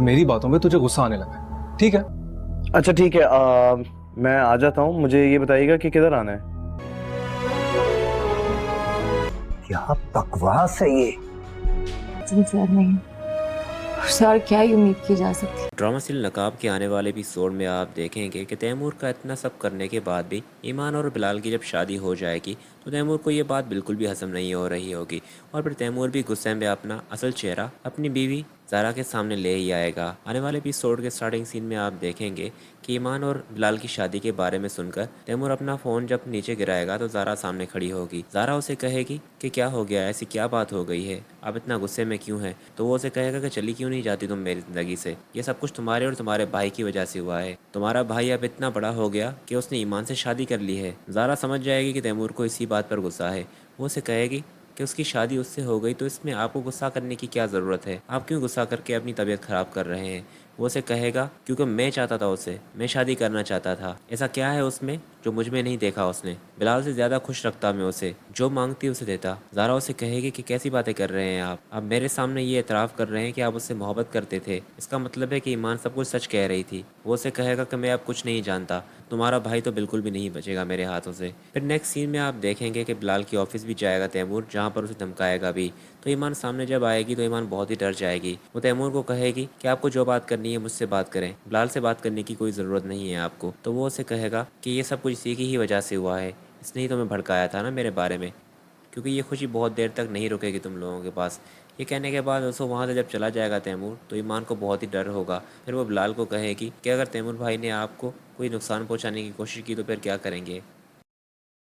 मेरी बातों पे तुझे गुस्सा आने लगा है, ठीक है? अच्छा ठीक है, मैं आ जाता हूँ। मुझे ये बताइएगा कि किधर आना है। क्या बकवास है ये। सिंसियर नहीं सर, क्या ही उम्मीद की जा सकती है। ड्रामा सीरियल नकाब के आने वाले एपिसोड में आप देखेंगे कि तैमूर का इतना सब करने के बाद भी ईमान और बिलाल की जब शादी हो जाएगी तो तैमूर को ये बात बिल्कुल भी हजम नहीं हो रही होगी और फिर तैमूर भी गुस्से में अपना असल चेहरा अपनी बीवी ज़ारा के सामने ले ही आएगा। आने वाले एपिसोड के स्टार्टिंग सीन में आप देखेंगे कि ईमान और बिलाल की शादी के बारे में सुनकर तैमूर अपना फ़ोन जब नीचे गिराएगा तो ज़ारा सामने खड़ी होगी। ज़ारा उसे कहेगी कि क्या हो गया, ऐसी क्या बात हो गई है, आप इतना गुस्से में क्यों हैं? तो वो उसे कहेगा कि चली क्यों नहीं जाती तुम मेरी ज़िंदगी से, ये सब कुछ तुम्हारे और तुम्हारे भाई की वजह से हुआ है। तुम्हारा भाई अब इतना बड़ा हो गया कि उसने ईमान से शादी कर ली है। ज़ारा समझ जाएगी कि तैमूर को इसी बात पर गुस्सा है। वो उसे कहेगी कि उसकी शादी उससे हो गई तो इसमें आपको गुस्सा करने की क्या ज़रूरत है, आप क्यों गुस्सा करके अपनी तबीयत ख़राब कर रहे हैं। वो उसे कहेगा क्योंकि मैं चाहता था उसे, मैं शादी करना चाहता था, ऐसा क्या है उसमें जो मुझ में नहीं देखा उसने। बिलाल से ज़्यादा खुश रखता मैं उसे, जो मांगती उसे देता। ज़ारा उसे कहेगी कि कैसी बातें कर रहे हैं आप मेरे सामने ये एतराफ़ कर रहे हैं कि आप उससे मोहब्बत करते थे, इसका मतलब है कि ईमान सब कुछ सच कह रही थी। वो उसे कहेगा कि मैं अब कुछ नहीं जानता, तुम्हारा भाई तो बिल्कुल भी नहीं बचेगा मेरे हाथों से। फिर नेक्स्ट सीन में आप देखेंगे कि बिलाल की ऑफिस भी जाएगा तैमूर, जहाँ पर उसे धमकाएगा भी। तो ईमान सामने जब आएगी तो ईमान बहुत ही डर जाएगी। वो तैमूर को कहेगी कि आपको जो बात करनी है मुझसे बात करें, बिलाल से बात करने की कोई ज़रूरत नहीं है आपको। तो वो उसे कहेगा कि ये सब कुछ इसी की ही वजह से हुआ है, इसने ही तुम्हें भड़काया था ना मेरे बारे में, क्योंकि ये खुशी बहुत देर तक नहीं रुकेगी तुम लोगों के पास। ये कहने के बाद उसको वहाँ से जब चला जाएगा तैमूर तो ईमान को बहुत ही डर होगा। फिर वो बिलाल को कहेगी कि अगर तैमूर भाई ने आपको कोई नुकसान पहुँचाने की कोशिश की तो फिर क्या करेंगे।